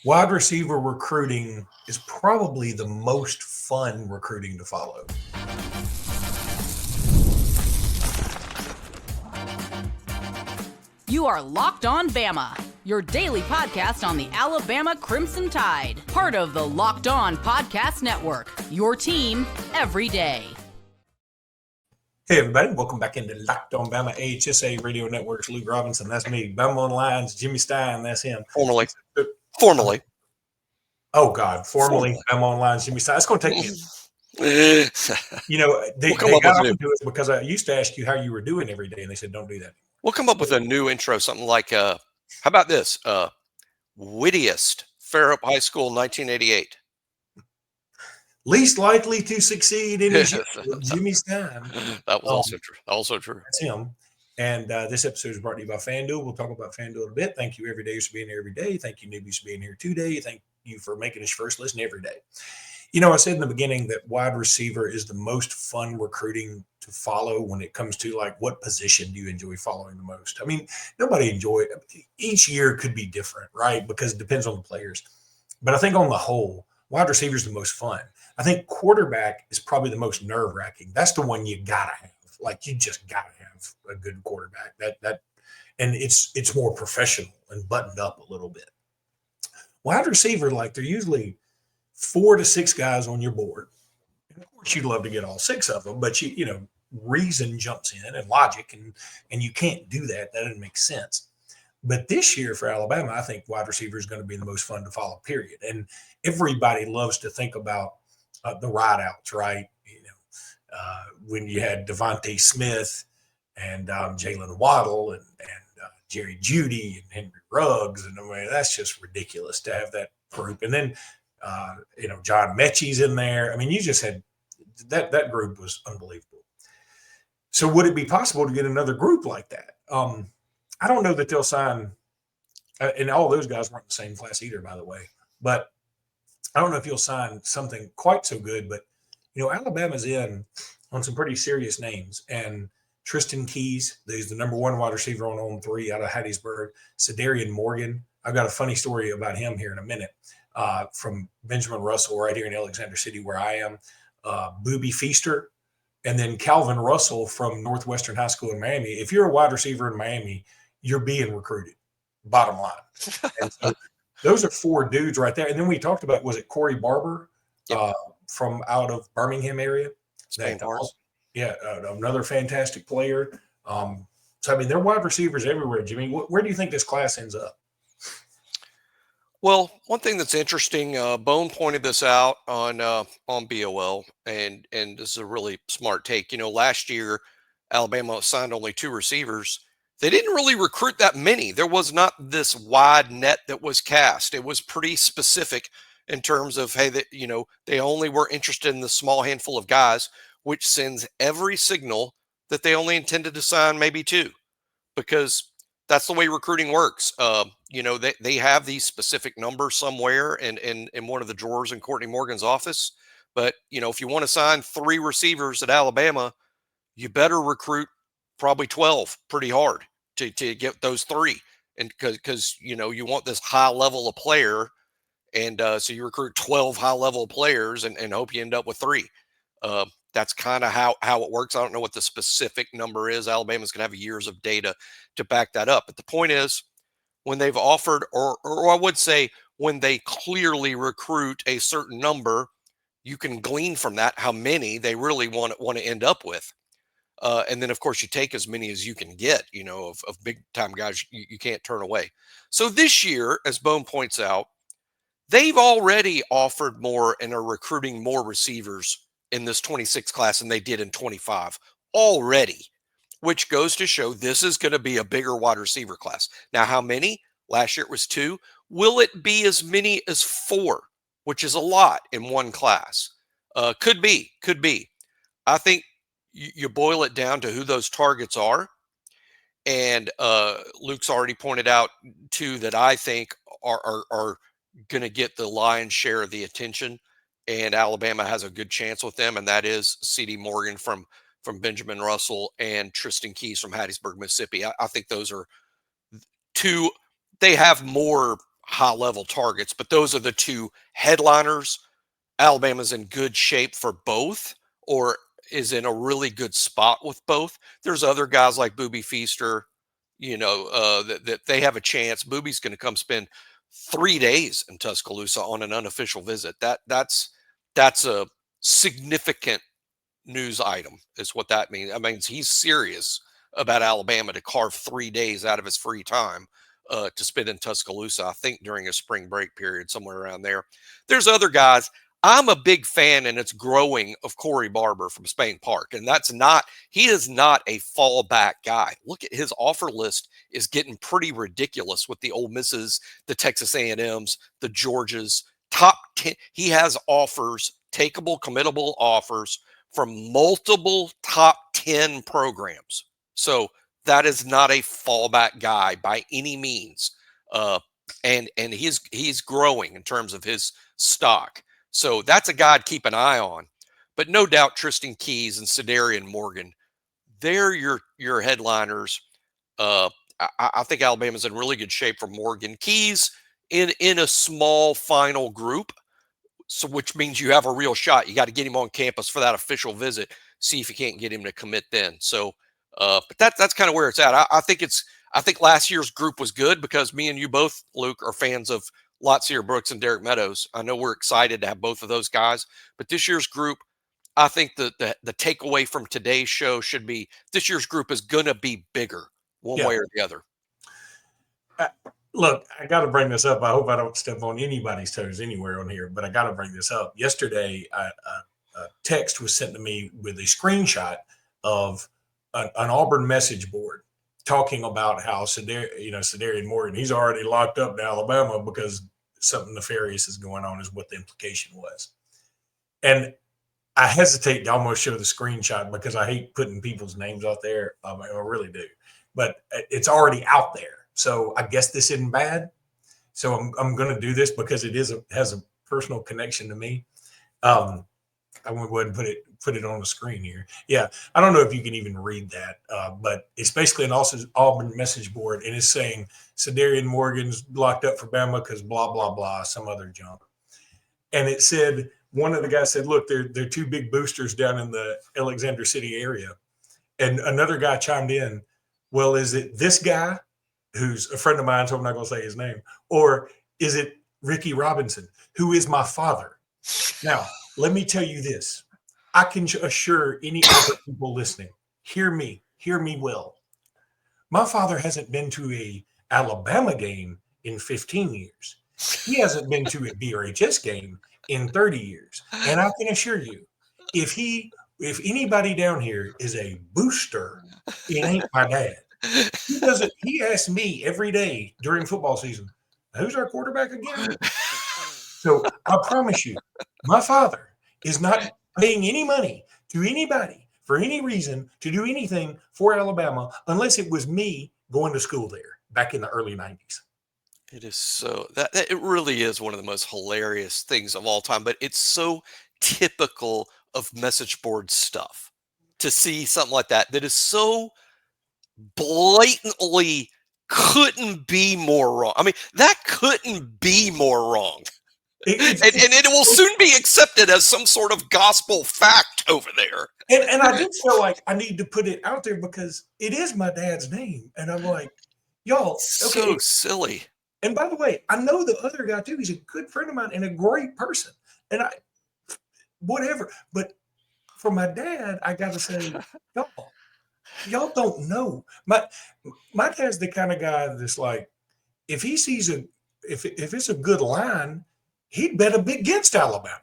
Wide receiver recruiting is probably the most fun recruiting to follow. You are Locked On Bama, your daily podcast on the Alabama Crimson Tide, part of the Locked On Podcast Network, your team every day. Hey, everybody. Welcome back into Locked On Bama AHSA Radio Network's Luke Robinson. That's me. Bama Online's Jimmy Stein. That's him. Formerly. Oh, God. Formerly Bama Online's Jimmy Stein. It's going to take me You know, they got up to do it because I used to ask you how you were doing every day, and they said, don't do that. We'll come up with a new intro, something like, how about this? Wittiest, Fairhope High School, 1988. Least likely to succeed in his Jimmy Stein. That was also true. Also true. That's him. And this episode is brought to you by FanDuel. We'll talk about FanDuel in a bit. Thank you, everydayers, for being here every day. Thank you, newbies, for being here today. Thank you for making us first listen every day. You know, I said in the beginning that wide receiver is the most fun recruiting to follow when it comes to, like, what position do you enjoy following the most? I mean, nobody enjoys it. Each year could be different, right? Because it depends on the players. But I think on the whole, wide receiver is the most fun. I think quarterback is probably the most nerve-wracking. That's the one you got to have. Like, you just got to have a good quarterback. And it's more professional and buttoned up a little bit. Wide receiver, like, they're usually 4 to 6 guys on your board. And of course, you'd love to get all 6 of them, but you know, reason jumps in and logic, and you can't do that. That doesn't make sense. But this year for Alabama, I think wide receiver is going to be the most fun to follow, period. And everybody loves to think about the wideouts, right? You know, when you had Devontae Smith and Jalen Waddle and Jerry Jeudy and Henry Ruggs, and I mean, that's just ridiculous to have that group. And then you know, John Mechie's in there. I mean, you just had that group was unbelievable. So would it be possible to get another group like that? I don't know that they'll sign, and all those guys weren't the same class either, by the way. But I don't know if you'll sign something quite so good. But, you know, Alabama's in on some pretty serious names. And Tristan Keys, he's the number 1 wide receiver on 3 out of Hattiesburg. Cederian Morgan. I've got a funny story about him here in a minute. From Benjamin Russell right here in Alexander City where I am, Booby Feaster, and then Calvin Russell from Northwestern High School in Miami. If you're a wide receiver in Miami, you're being recruited, bottom line. And so those are 4 dudes right there. And then we talked about, was it Corey Barber from out of Birmingham area? Another fantastic player. So, I mean, there are wide receivers everywhere, Jimmy. Where do you think this class ends up? Well, one thing that's interesting, Bone pointed this out on BOL, and this is a really smart take. You know, last year, Alabama signed only 2 receivers. They didn't really recruit that many. There was not this wide net that was cast. It was pretty specific in terms of, hey, you know, they only were interested in the small handful of guys, which sends every signal that they only intended to sign maybe 2, because that's the way recruiting works. You know, they have these specific numbers somewhere in one of the drawers in Courtney Morgan's office. But, you know, if you want to sign 3 receivers at Alabama, you better recruit probably 12 pretty hard to get those 3. And because, you know, you want this high level of player. And so you recruit 12 high level players and hope you end up with 3. That's kind of how it works. I don't know what the specific number is. Alabama's going to have years of data to back that up. But the point is, when they've offered, or I would say when they clearly recruit a certain number, you can glean from that how many they really want to end up with. And then, of course, you take as many as you can get, you know, of big-time guys you can't turn away. So this year, as Bone points out, they've already offered more and are recruiting more receivers in this 26 class than they did in 25 already, which goes to show this is going to be a bigger wide receiver class. Now, how many? Last year it was 2. Will it be as many as 4, which is a lot in one class? Could be. I think you boil it down to who those targets are. And Luke's already pointed out 2 that I think are going to get the lion's share of the attention, and Alabama has a good chance with them, and that is C.D. Morgan from Benjamin Russell and Tristan Keys from Hattiesburg, Mississippi. I think those are 2. They have more high-level targets, but those are the two headliners. Alabama's in good shape for both, or is in a really good spot with both. There's other guys like Booby Feaster, that they have a chance. Booby's going to come spend 3 days in Tuscaloosa on an unofficial visit. That's a significant news item is what that means. I mean, he's serious about Alabama to carve 3 days out of his free time to spend in Tuscaloosa, I think during a spring break period, somewhere around there. There's other guys. I'm a big fan, and it's growing, of Corey Barber from Spain Park. And he is not a fallback guy. Look at his offer list is getting pretty ridiculous with the Ole Misses, the Texas A&Ms, the Georgias, top 10. He has offers, takeable, committable offers from multiple top 10 programs. So that is not a fallback guy by any means. And he's growing in terms of his stock. So that's a guy to keep an eye on. But no doubt Tristan Keys and Cederian Morgan, they're your headliners. I think Alabama's in really good shape for Morgan. Keys in a small final group, so which means you have a real shot. You got to get him on campus for that official visit. See if you can't get him to commit then. So, but that's kind of where it's at. I think last year's group was good because me and you both, Luke, are fans of Lotsier Brooks and Derek Meadows. I know we're excited to have both of those guys, but this year's group, I think the takeaway from today's show should be this year's group is going to be bigger one way or the other. Look, I got to bring this up. I hope I don't step on anybody's toes anywhere on here, but I got to bring this up. Yesterday, a text was sent to me with a screenshot of an Auburn message board talking about how Cederian Morgan, he's already locked up in Alabama because something nefarious is going on, is what the implication was. And I hesitate to almost show the screenshot because I hate putting people's names out there. I really do. But it's already out there. So I guess this isn't bad. So I'm going to do this because it has a personal connection to me. I'm going to go ahead and put it on the screen here. Yeah, I don't know if you can even read that, but it's basically an Auburn message board, and it's saying Cederian Morgan's locked up for Bama because blah, blah, blah, some other junk. And it said, one of the guys said, look, they're two big boosters down in the Alexander City area. And another guy chimed in, well, is it this guy who's a friend of mine, so I'm not going to say his name, or is it Ricky Robinson, who is my father? Now, let me tell you this. I can assure any other people listening, hear me well. My father hasn't been to a Alabama game in 15 years. He hasn't been to a BRHS game in 30 years. And I can assure you, if anybody down here is a booster, it ain't my dad. He asks me every day during football season, who's our quarterback again? So I promise you, my father is not paying any money to anybody for any reason to do anything for Alabama unless it was me going to school there back in the early 90s. It is so that it really is one of the most hilarious things of all time, but it's so typical of message board stuff to see something like that is so blatantly couldn't be more wrong. I mean, that couldn't be more wrong. And it will soon be accepted as some sort of gospel fact over there. And I do feel like I need to put it out there because it is my dad's name. And I'm like, y'all, okay. So silly. And by the way, I know the other guy too. He's a good friend of mine and a great person. And whatever. But for my dad, I got to say, y'all don't know. My dad's the kind of guy that's like, if he sees if it's a good line, he'd bet against Alabama.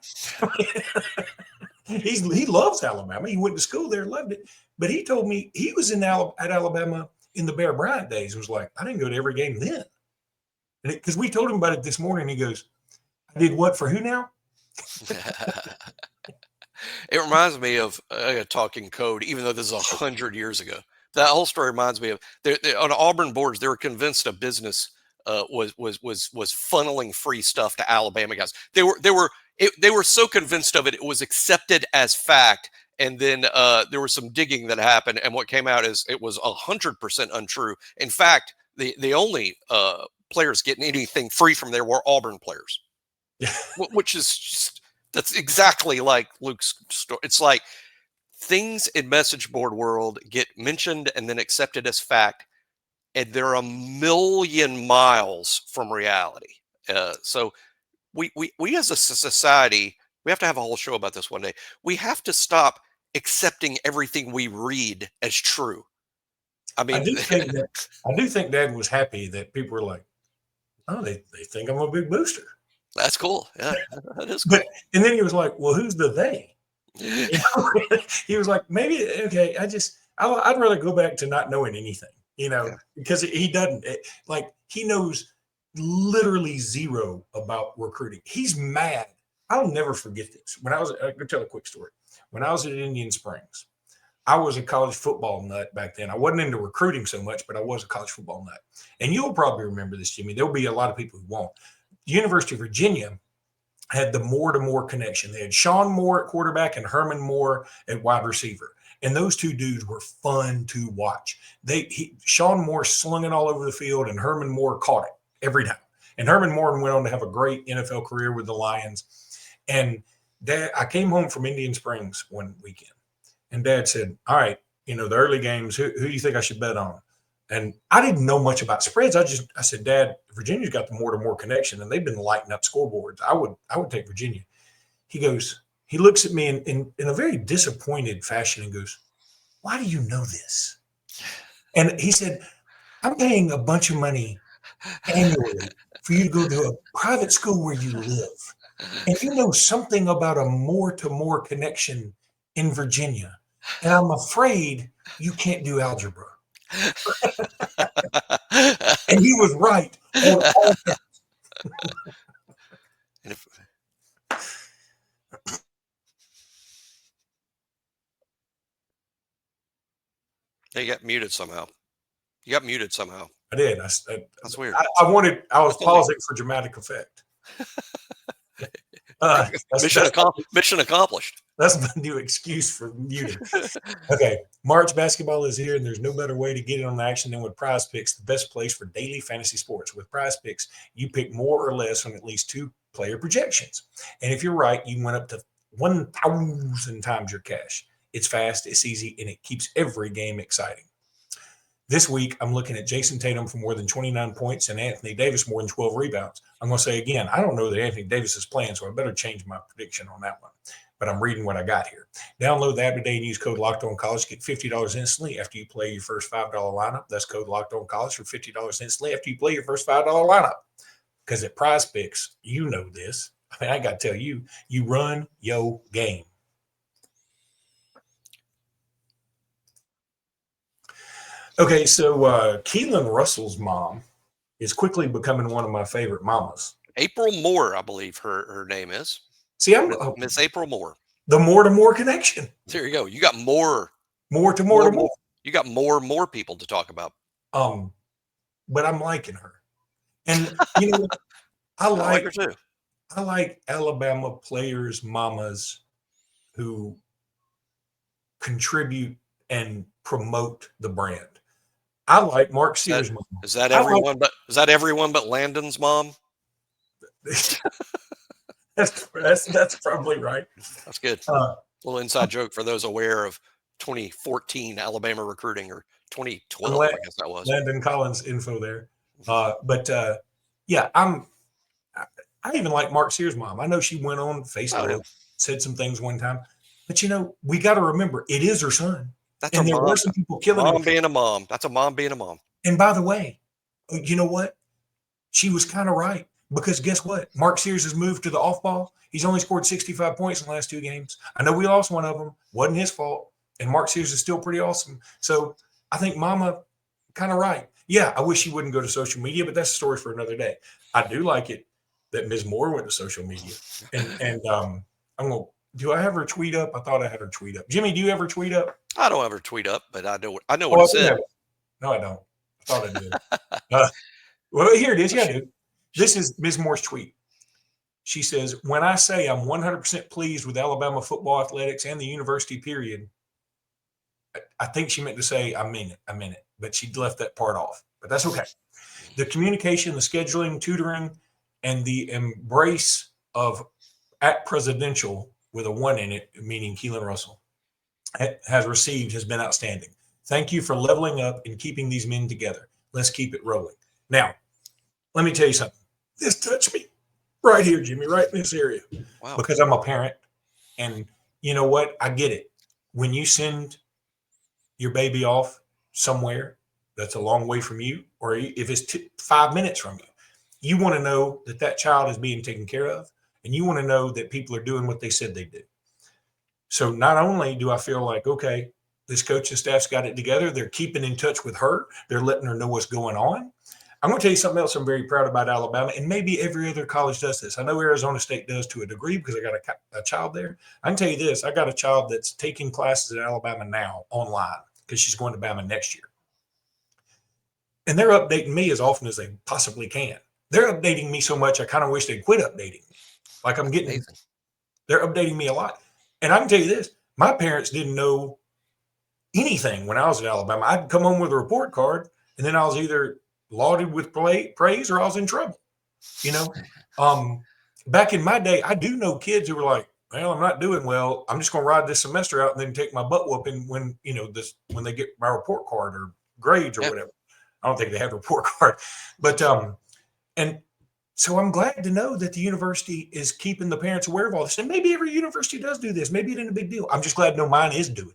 He loves Alabama. He went to school there, loved it. But he told me he was at Alabama in the Bear Bryant days. Was like, I didn't go to every game then. Because we told him about it this morning. He goes, I did what for who now? It reminds me of Talking Code, even though this is 100 years ago. That whole story reminds me of on Auburn boards. They were convinced a business was funneling free stuff to Alabama guys. They were so convinced of it, it was accepted as fact. And then there was some digging that happened, and what came out is it was 100% untrue. In fact, the only players getting anything free from there were Auburn players, which is just, that's exactly like Luke's story. It's like things in message board world get mentioned and then accepted as fact, and they're a million miles from reality. So we as a society, we have to have a whole show about this one day. We have to stop accepting everything we read as true. I I mean, do think Dad was happy that people were like, oh, they think I'm a big booster. that's cool. Yeah, that is But cool. and then he was like, well, who's the they? You know? He was like, maybe okay. I'd rather go back to not knowing anything, Yeah. because he doesn't like he knows literally zero about recruiting. He's mad. I'll never forget this. I'll tell a quick story. When I was at Indian Springs, I was a college football nut back then. I wasn't into recruiting so much, but I was a college football nut. And you'll probably remember this, Jimmy. There'll be a lot of people who won't. The University of Virginia had the Moore connection. They had Sean Moore at quarterback and Herman Moore at wide receiver. And those two dudes were fun to watch. Sean Moore slung it all over the field, and Herman Moore caught it every time. And Herman Moore went on to have a great NFL career with the Lions. And I came home from Indian Springs one weekend, and Dad said, all right, the early games, who do you think I should bet on? And I didn't know much about spreads. I said, Dad, Virginia's got the Moore connection, and they've been lighting up scoreboards. I would take Virginia. He looks at me in a very disappointed fashion and goes, why do you know this? And he said, I'm paying a bunch of money annually for you to go to a private school where you live. And you know something about a Moore connection in Virginia. And I'm afraid you can't do algebra. And he was right on all that. They got muted somehow. You got muted somehow. I did. That's weird. I was pausing for dramatic effect. Mission accomplished. That's my new excuse for muting. Okay. March basketball is here, and there's no better way to get in on the action than with Prize Picks, the best place for daily fantasy sports. With Prize Picks, you pick more or less on at least 2 player projections. And if you're right, you win up to 1,000 times your cash. It's fast, it's easy, and it keeps every game exciting. This week, I'm looking at Jason Tatum for more than 29 points and Anthony Davis more than 12 rebounds. I'm going to say again, I don't know that Anthony Davis is playing, so I better change my prediction on that one. But I'm reading what I got here. Download the app today and use code LOCKEDONCollege. Get $50 instantly after you play your first $5 lineup. That's code LOCKEDONCollege for $50 instantly after you play your first $5 lineup. Because at Prize Picks, you know this. I mean, I got to tell you, you run your game. Okay, so Keelan Russell's mom is quickly becoming one of my favorite mamas. April Moore, I believe her name is. See, I'm Miss April Moore. The Moore connection. There you go. You got more to more. You got more people to talk about. But I'm liking her, and you know, I like her too. I like Alabama players' mamas who contribute and promote the brand. I like Mark Sears' mom. Is that everyone but Landon's mom? That's probably right. That's good. A little inside joke for those aware of 2014 Alabama recruiting, or 2012, I guess that was. Landon Collins info there. Yeah, I even like Mark Sears' mom. I know she went on Facebook, said some things one time, but we got to remember it is her son. That's and a there mom. were some people killing mom being a mom. That's a mom being a mom. And by the way, you know what? She was kind of right, because guess what? Mark Sears has moved to the off ball. He's only scored 65 points in the last 2 games. I know we lost one of them. Wasn't his fault. And Mark Sears is still pretty awesome. So I think Mama kind of right. Yeah, I wish she wouldn't go to social media, but that's a story for another day. I do like it that Ms. Moore went to social media. And I'm going to, do I have her tweet up? I thought I had her tweet up. Jimmy, do you ever tweet up? I don't ever tweet up, but I know what it said. No, I don't. I thought I did. Well, here it is. Yeah, I do. This is Ms. Moore's tweet. She says, when I say I'm 100% pleased with Alabama football athletics and the university period, I think she meant to say, I mean it. But she left that part off. But that's okay. the communication, the scheduling, tutoring, and the embrace of at presidential with a one in it, meaning Keelan Russell, has been outstanding. Thank you for leveling up and keeping these men together. Let's keep it rolling. Now, let me tell you something. This touched me right here, Jimmy, right in this area, Wow. because I'm a parent. And you know what? I get it. When you send your baby off somewhere that's a long way from you, or if it's 5 minutes from you, you want to know that that child is being taken care of, and you want to know that people are doing what they said they do. So not only do I feel like, okay, this coaching staff's got it together, they're keeping in touch with her, they're letting her know what's going on. I'm going to tell you something else I'm very proud about Alabama, and maybe every other college does this. I know Arizona State does to a degree because I got a child there. I can tell you this. I got a child that's taking classes at Alabama now online because she's going to Bama next year. And they're updating me as often as they possibly can. They're updating me so much, I kind of wish they'd quit updating me. Like they're updating me a lot. And I can tell you this, my parents didn't know anything when I was at Alabama. I'd come home with a report card, and then I was either lauded with praise or I was in trouble. You know, back in my day, I do know kids who were like, well, I'm not doing well. I'm just going to ride this semester out and then take my butt whooping when they get my report card or grades or whatever. I don't think they have a report card, but and so I'm glad to know that the university is keeping the parents aware of all this. And maybe every university does do this. Maybe it ain't a big deal. I'm just glad no mine is doing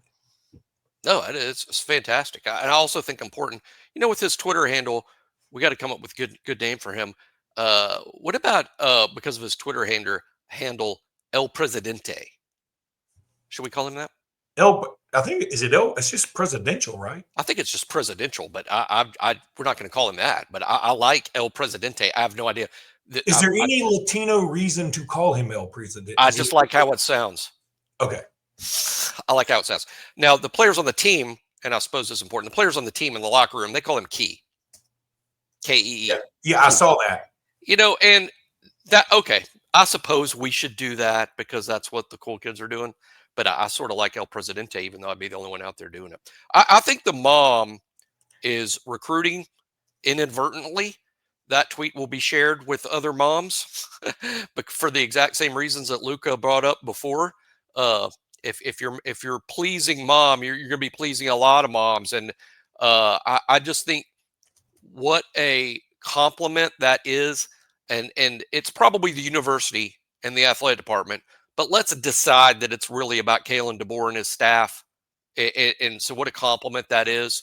it. No, it's fantastic. And I also think important, with his Twitter handle, we got to come up with good name for him. What about because of his Twitter handle El Presidente? Should we call him that? I think it's just presidential, right? I think it's just presidential, but we're not going to call him that. But I like El Presidente. I have no idea. Is there any Latino reason to call him El Presidente? I just like how it sounds. Okay. I like how it sounds. Now, the players on the team, and I suppose this is important, the players on the team in the locker room, they call him Key. K-E-E. Yeah, I saw that. And that, okay, I suppose we should do that because that's what the cool kids are doing. But I sort of like El Presidente, even though I'd be the only one out there doing it. I think the mom is recruiting inadvertently. That tweet will be shared with other moms, but for the exact same reasons that Luca brought up before. If you're pleasing mom, you're going to be pleasing a lot of moms, and I just think what a compliment that is, and it's probably the university and the athletic department. But let's decide that it's really about Kalen DeBoer and his staff. And so what a compliment that is.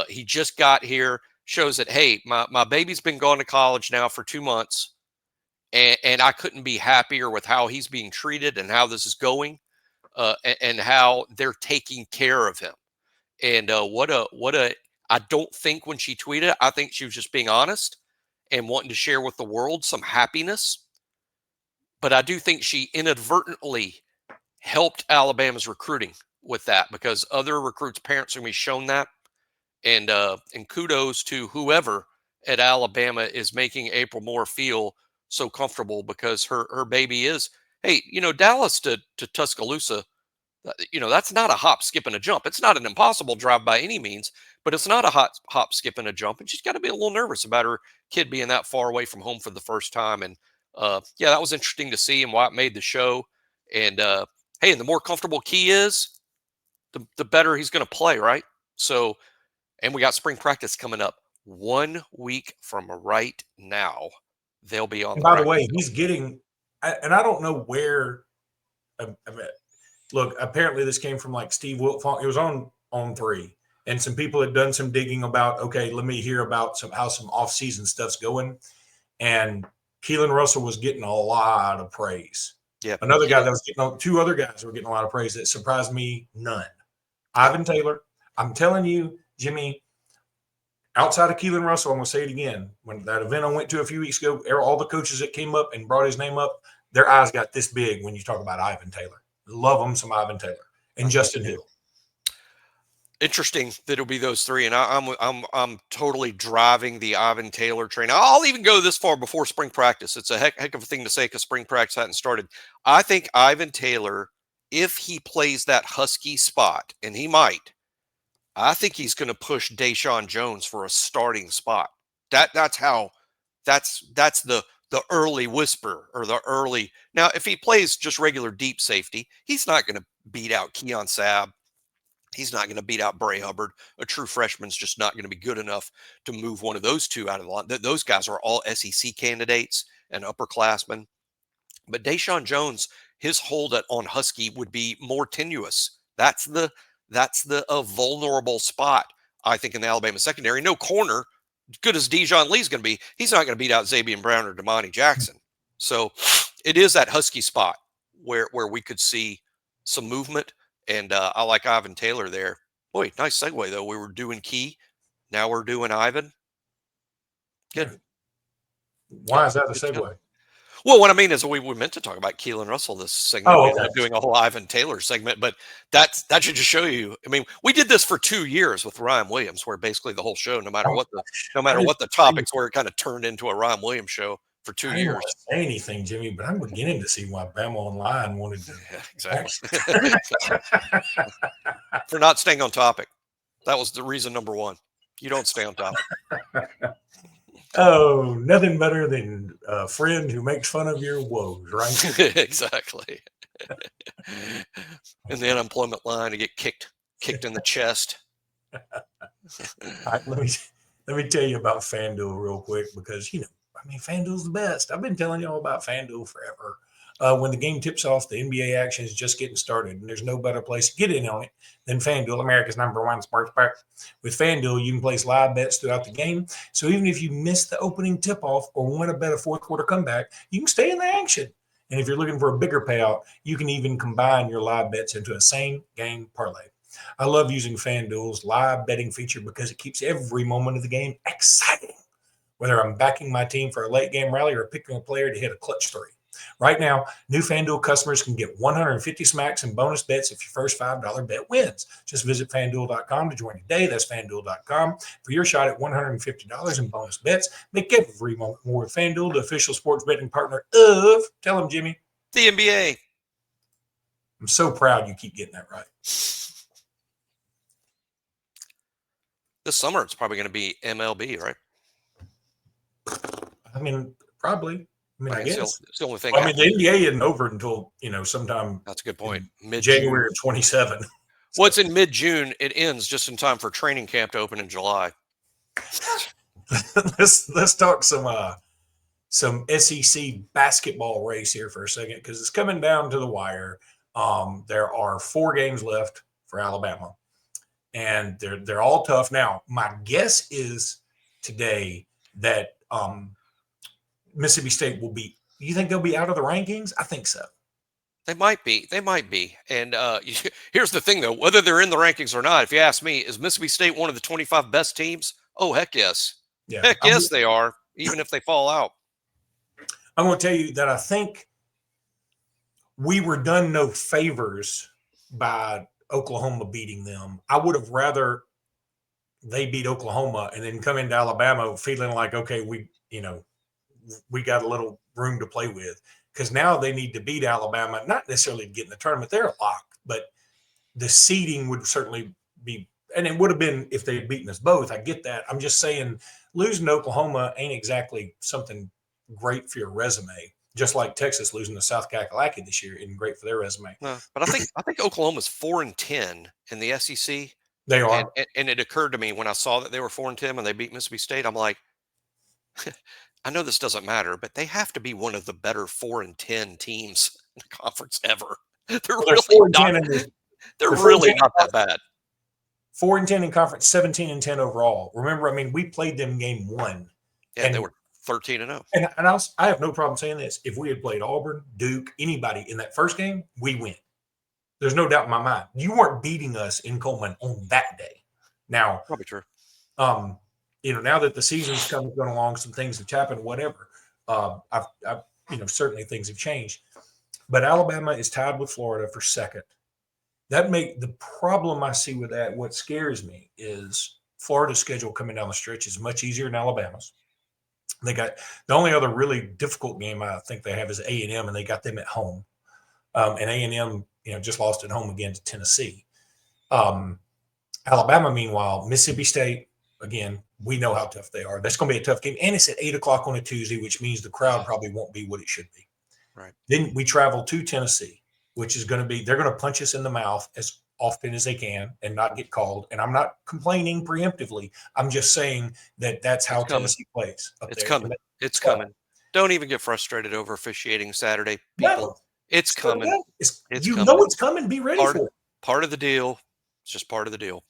He just got here, shows that, hey, my baby's been gone to college now for 2 months, and I couldn't be happier with how he's being treated and how this is going, and how they're taking care of him. And I don't think when she tweeted, I think she was just being honest and wanting to share with the world some happiness. But I do think she inadvertently helped Alabama's recruiting with that, because other recruits' parents are going to be shown that. And kudos to whoever at Alabama is making April Moore feel so comfortable, because her baby is, hey, Dallas to Tuscaloosa, that's not a hop, skip, and a jump. It's not an impossible drive by any means, but it's not a hop, skip, and a jump. And she's got to be a little nervous about her kid being that far away from home for the first time. And that was interesting to see, and why it made the show. And hey, and the more comfortable Key is, the better he's going to play, right? So, and we got spring practice coming up 1 week from right now. They'll be on. And by the way, he's getting, and I don't know where. Look, apparently this came from like Steve Wiltfong. It was on 3, and some people had done some digging about. Okay, let me hear about how some off-season stuff's going, and Keelan Russell was getting a lot of praise. Yeah. Another guy that was getting, 2 other guys were getting a lot of praise that surprised me none. Ivan Taylor, I'm telling you, Jimmy, outside of Keelan Russell, I'm going to say it again. When that event I went to a few weeks ago, all the coaches that came up and brought his name up, their eyes got this big when you talk about Ivan Taylor. Love them some Ivan Taylor and Justin Hill. Interesting that it'll be those 3, and I'm totally driving the Ivan Taylor train. I'll even go this far before spring practice. It's a heck of a thing to say because spring practice hadn't started. I think Ivan Taylor, if he plays that Husky spot, and he might, I think he's going to push Deshaun Jones for a starting spot That's the early whisper or the early. Now, if he plays just regular deep safety, he's not going to beat out Keon Sabb. He's not going to beat out Bray Hubbard. A true freshman's just not going to be good enough to move one of those two out of the line. Those guys are all SEC candidates and upperclassmen. But Deshaun Jones, his hold on Husky would be more tenuous. That's the vulnerable spot, I think, in the Alabama secondary. No corner, good as Dijon Lee's going to be, he's not going to beat out Xavier Brown or Damani Jackson. So it is that Husky spot where we could see some movement. And I like Ivan Taylor there. Boy, nice segue, though. We were doing Key. Now we're doing Ivan. Good. Why is that the segue? Well, what I mean is we meant to talk about Keelan Russell this segment. Oh, We okay. ended up doing a whole Ivan Taylor segment, but that should just show you. I mean, we did this for 2 years with Ryan Williams, where basically the whole show, no matter what the topics were, it kind of turned into a Ryan Williams show for 2 I didn't years. want to say anything, Jimmy, but I'm beginning to see why Bama Online wanted to. Yeah, exactly. For not staying on topic. That was the reason number one. You don't stay on topic. Oh, nothing better than a friend who makes fun of your woes, right? Exactly. And the unemployment line to get kicked in the chest. All right, let me tell you about FanDuel real quick because FanDuel's the best. I've been telling y'all about FanDuel forever. When the game tips off, the NBA action is just getting started, and there's no better place to get in on it than FanDuel, America's #1 sports book. With FanDuel, you can place live bets throughout the game. So even if you miss the opening tip-off or want to bet a fourth quarter comeback, you can stay in the action. And if you're looking for a bigger payout, you can even combine your live bets into a same-game parlay. I love using FanDuel's live betting feature because it keeps every moment of the game exciting, whether I'm backing my team for a late-game rally or picking a player to hit a clutch three. Right now, new FanDuel customers can get 150 smacks in bonus bets if your first $5 bet wins. Just visit FanDuel.com to join today. That's FanDuel.com for your shot at $150 in bonus bets. Make every moment more with FanDuel, the official sports betting partner of, tell them, Jimmy, the NBA. I'm so proud you keep getting that right. This summer, it's probably going to be MLB, right? I mean, probably. I guess. It's the only thing. Well, the NBA isn't over until, sometime. That's a good point. January of 27. Well, it's in mid-June. It ends just in time for training camp to open in July. Let's talk some SEC basketball race here for a second because it's coming down to the wire. There are 4 games left for Alabama, and they're all tough. Now, my guess is today that Mississippi State will be. You think they'll be out of the rankings? I think so. They might be. And here's the thing, though. Whether they're in the rankings or not, if you ask me, is Mississippi State one of the 25 best teams? Oh, heck yes. Yeah. Heck yes, they are, even if they fall out. I'm going to tell you that I think we were done no favors by Oklahoma beating them. I would have rather they beat Oklahoma and then come into Alabama feeling like, okay, we got a little room to play with, because now they need to beat Alabama, not necessarily to get in the tournament. They're locked, but the seeding would certainly be, and it would have been if they had beaten us both. I get that. I'm just saying losing to Oklahoma ain't exactly something great for your resume, just like Texas losing to South Kakalaki this year isn't great for their resume. No, but I think Oklahoma's 4-10 in the SEC. They are. And it occurred to me when I saw that they were 4-10 and they beat Mississippi State, I'm like, I know this doesn't matter, but they have to be one of the better 4-10 teams in the conference ever. They're really not that bad. 4-10 in conference, 17-10 overall. Remember, we played them game 1. Yeah, and they were 13-0. And I have no problem saying this. If we had played Auburn, Duke, anybody in that first game, we win. There's no doubt in my mind. You weren't beating us in Coleman on that day. Now, probably true. Now that the season's going along, some things have happened, whatever. Certainly things have changed. But Alabama is tied with Florida for second. The problem I see with that, what scares me is Florida's schedule coming down the stretch is much easier than Alabama's. They got the only other really difficult game I think they have is A&M, and they got them at home. And A&M, just lost at home again to Tennessee. Alabama, meanwhile, Mississippi State, again, we know how tough they are. That's going to be a tough game. And it's at 8 o'clock on a Tuesday, which means the crowd probably won't be what it should be. Right. Then we travel to Tennessee, which is going to be, they're going to punch us in the mouth as often as they can and not get called. And I'm not complaining preemptively. I'm just saying that that's how Tennessee plays up it's there. Coming. It's coming. Don't even get frustrated over officiating Saturday, people. No, it's coming. It's coming. Know it's coming. Be ready for it. Part of the deal. It's just part of the deal.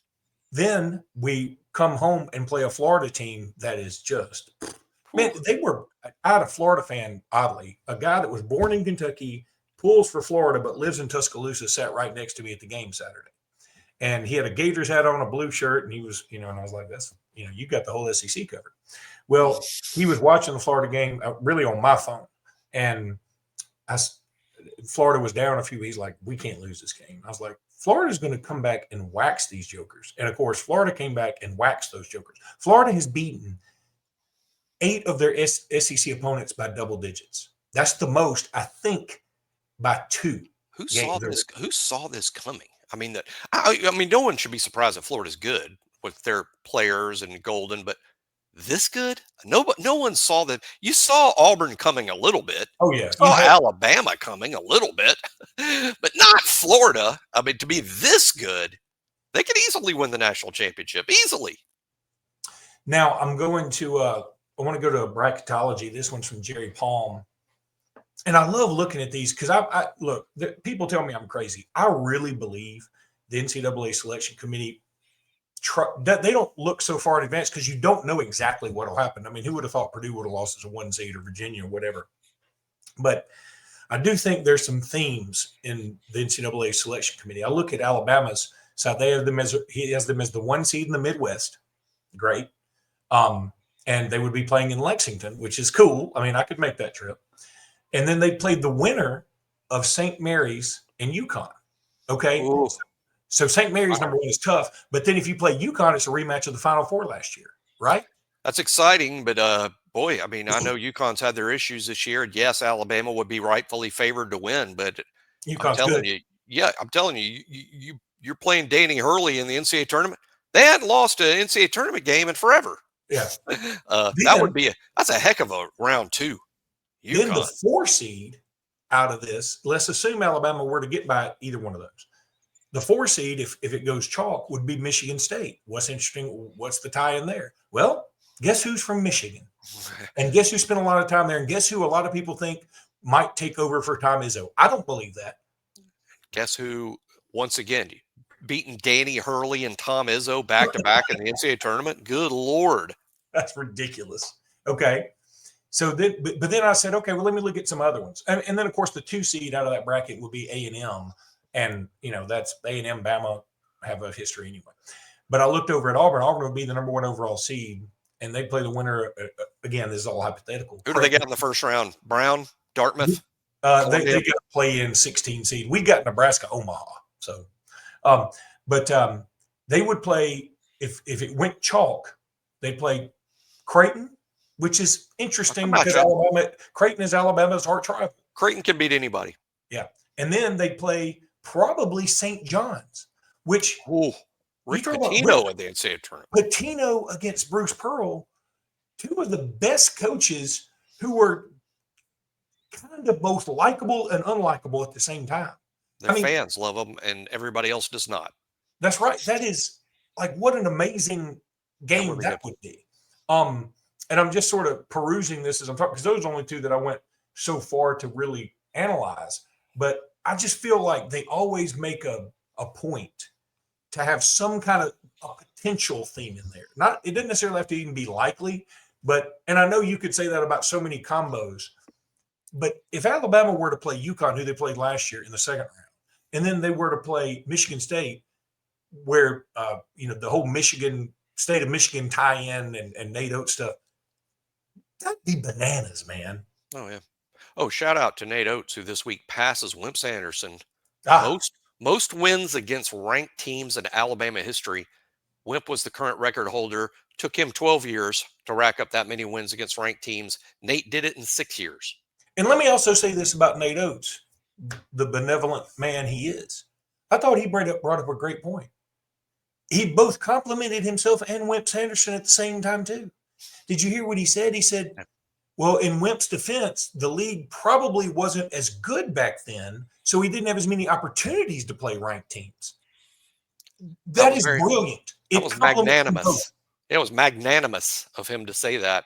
Then we come home and play a Florida team that is just, man, they were, I had a Florida fan, oddly, a guy that was born in Kentucky, pulls for Florida, but lives in Tuscaloosa, sat right next to me at the game Saturday. And he had a Gators hat on, a blue shirt, and he was, and I was like, that's, you got the whole SEC covered. Well, he was watching the Florida game really on my phone. And Florida was down a few. He's like, we can't lose this game. I was like, Florida's going to come back and wax these jokers. And, of course, Florida came back and waxed those jokers. Florida has beaten 8 of their SEC opponents by double digits. That's the most, I think, by 2. Who saw this coming? I mean, no one should be surprised that Florida's good with their players and Golden, but this good? No one saw that. You saw Auburn coming a little bit. Oh, yeah. You saw Alabama coming a little bit, but not Florida. I mean, to be this good, they could easily win the national championship. Easily. Now, I'm going to I want to go to a bracketology. This one's from Jerry Palm. And I love looking at these because look, people tell me I'm crazy. I really believe the NCAA selection committee, they don't look so far in advance because you don't know exactly what will happen. I mean, who would have thought Purdue would have lost as a 1 seed or Virginia or whatever? But I do think there's some themes in the NCAA selection committee. I look at Alabama's side. He has them as the 1 seed in the Midwest. Great. And they would be playing in Lexington, which is cool. I mean, I could make that trip. And then they played the winner of St. Mary's and UConn. Okay. Ooh. So St. Mary's number 1 is tough. But then if you play UConn, it's a rematch of the Final Four last year, right? That's exciting. But, boy, I mean, I know UConn's had their issues this year. Yes, Alabama would be rightfully favored to win. But UConn's good. I'm telling you, you're playing Danny Hurley in the NCAA tournament. They hadn't lost an NCAA tournament game in forever. Yeah. That's a heck of a round 2. UConn. Then the 4 seed out of this, let's assume Alabama were to get by either one of those. The 4 seed, if it goes chalk, would be Michigan State. What's interesting, what's the tie in there? Well, guess who's from Michigan? And guess who spent a lot of time there? And guess who a lot of people think might take over for Tom Izzo? I don't believe that. Guess who, once again, beating Danny Hurley and Tom Izzo back-to-back in the NCAA tournament? Good Lord. That's ridiculous. Okay. So then, but then I said, okay, well, let me look at some other ones. And then, of course, the 2 seed out of that bracket would be A&M. And, that's A&M, Bama have a history anyway. But I looked over at Auburn. Auburn would be the number 1 overall seed. And they play the winner. Again, this is all hypothetical. Who do they get in the first round? Brown, Dartmouth? They got to play in 16 seed. We got Nebraska, Omaha. So, but they would play, if it went chalk, they play Creighton, which is interesting because Creighton is Alabama's arch rival. Creighton can beat anybody. Yeah. And then they play probably St. John's, which Rick Pitino in the NCAA tournament. Pitino against Bruce Pearl, 2 of the best coaches who were kind of both likable and unlikable at the same time. Their fans love them and everybody else does not. That's right. That is like what an amazing game that would be. And I'm just sort of perusing this as I'm talking, because those are the only 2 that I went so far to really analyze. But I just feel like they always make a point to have some kind of a potential theme in there. It doesn't necessarily have to even be likely, and I know you could say that about so many combos, but if Alabama were to play UConn, who they played last year in the second round, and then they were to play Michigan State, where, the whole state of Michigan tie-in and Nate Oats stuff, that'd be bananas, man. Oh, yeah. Oh, shout out to Nate Oats, who this week passes Wimp Sanderson. Most wins against ranked teams in Alabama history. Wimp was the current record holder. Took him 12 years to rack up that many wins against ranked teams. Nate did it in 6 years. And let me also say this about Nate Oats, the benevolent man he is. I thought he brought up a great point. he both complimented himself and Wimp Sanderson at the same time too. Did you hear what he said? He said, well, in Wimp's defense, the league probably wasn't as good back then, so he didn't have as many opportunities to play ranked teams. That is brilliant. That was magnanimous. It was magnanimous of him to say that.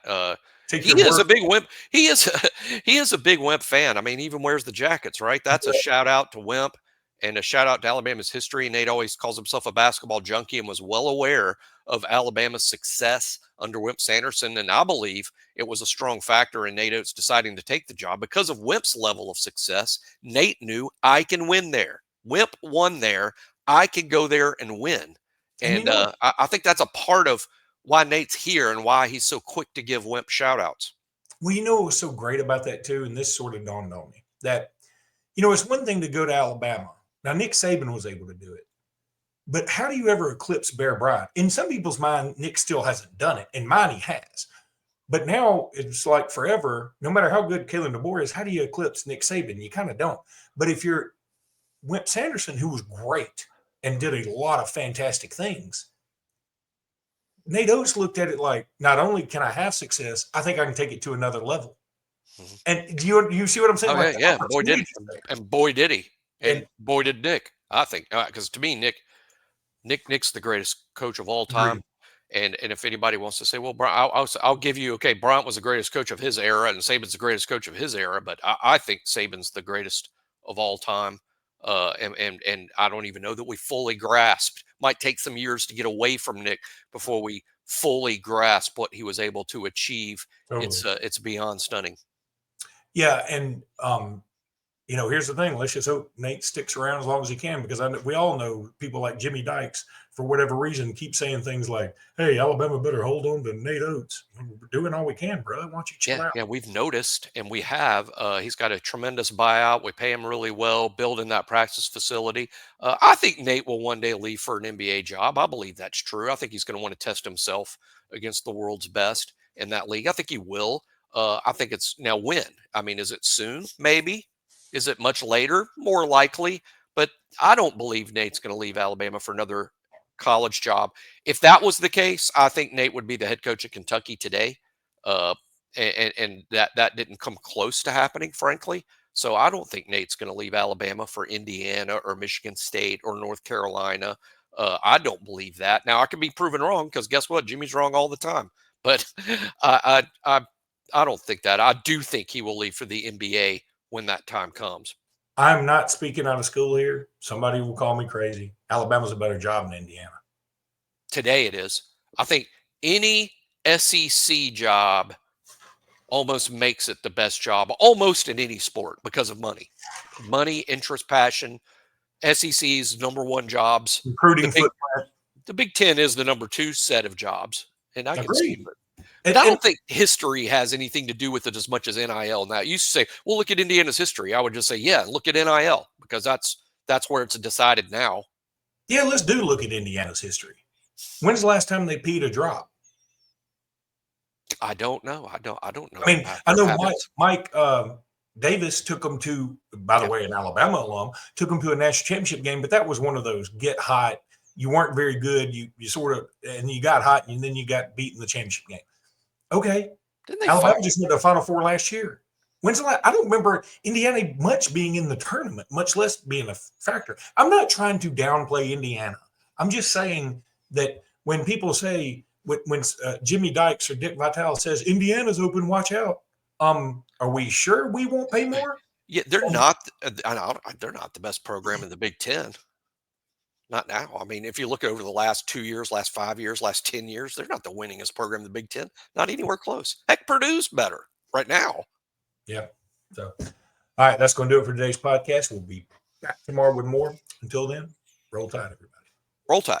He is a big Wimp. He is a big Wimp fan. I mean, he even wears the jackets, right? That's a shout out to Wimp and a shout out to Alabama's history. Nate always calls himself a basketball junkie and was well aware of Alabama's success under Wimp Sanderson. And I believe it was a strong factor in Nate Oats deciding to take the job because of Wimp's level of success. Nate knew I can win there. Wimp won there. I can go there and win. And I think that's a part of why Nate's here and why he's so quick to give Wimp shout outs. Well, what was so great about that too, and this sort of dawned on me, that, it's one thing to go to Alabama. Now, Nick Saban was able to do it. But how do you ever eclipse Bear Bryant? In some people's mind, Nick still hasn't done it. In mine, he has. But now it's like forever, no matter how good Kalen DeBoer is, how do you eclipse Nick Saban? You kind of don't. But if you're Wimp Sanderson, who was great and did a lot of fantastic things, Nate Oats looked at it like, not only can I have success, I think I can take it to another level. Mm-hmm. And do you see what I'm saying? Okay, yeah, boy did he. And boy did he. And boy did Nick, I think. Because to me, Nick's the greatest coach of all time. And if anybody wants to say, well, I'll give you, okay, Bryant was the greatest coach of his era and Saban's the greatest coach of his era, but I think Saban's the greatest of all time. And I don't even know that we fully grasped. Might take some years to get away from Nick before we fully grasp what he was able to achieve. Totally. It's beyond stunning. Yeah, and here's the thing. Let's just hope Nate sticks around as long as he can, because we all know people like Jimmy Dykes, for whatever reason, keep saying things like, hey, Alabama better hold on to Nate Oats. We're doing all we can, bro. Why don't you chill out? Yeah, we've noticed, and we have. He's got a tremendous buyout. We pay him really well, building that practice facility. I think Nate will one day leave for an NBA job. I believe that's true. I think he's going to want to test himself against the world's best in that league. I think he will. I think it's now when. I mean, is it soon? Maybe. Is it much later? More likely. But I don't believe Nate's going to leave Alabama for another college job. If that was the case, I think Nate would be the head coach at Kentucky today. And that didn't come close to happening, frankly. So I don't think Nate's going to leave Alabama for Indiana or Michigan State or North Carolina. I don't believe that. Now, I could be proven wrong, because guess what? Jimmy's wrong all the time. But I don't think that. I do think he will leave for the NBA when that time comes. I'm not speaking out of school here. Somebody will call me crazy. Alabama's a better job than Indiana. Today it is. I think any SEC job almost makes it the best job, almost in any sport, because of money. Money, interest, passion. SEC's number one jobs. Recruiting footprint. The Big Ten is the number two set of jobs. And I can see it. And I don't think history has anything to do with it as much as NIL. Now, you used to say, well, look at Indiana's history. I would just say, yeah, look at NIL, because that's where it's decided now. Yeah, let's look at Indiana's history. When's the last time they peed a drop? I don't know. I don't know. I mean, I know Mike Davis took them to, by the way, an Alabama alum, took them to a national championship game, but that was one of those get hot. You weren't very good. You sort of, and you got hot, and then you got beat in the championship game. Okay. Alabama just went to the Final Four last year. When's the last? I don't remember Indiana much being in the tournament, much less being a factor. I'm not trying to downplay Indiana. I'm just saying that when people say, when Jimmy Dykes or Dick Vitale says Indiana's open, watch out. Are we sure we won't pay more? Yeah, they're not. They're not the best program in the Big Ten. Not now. I mean, if you look over the last 2 years, last 5 years, last 10 years, they're not the winningest program in the Big Ten. Not anywhere close. Heck, Purdue's better right now. Yeah. So, all right, that's going to do it for today's podcast. We'll be back tomorrow with more. Until then, roll tide, everybody. Roll tide.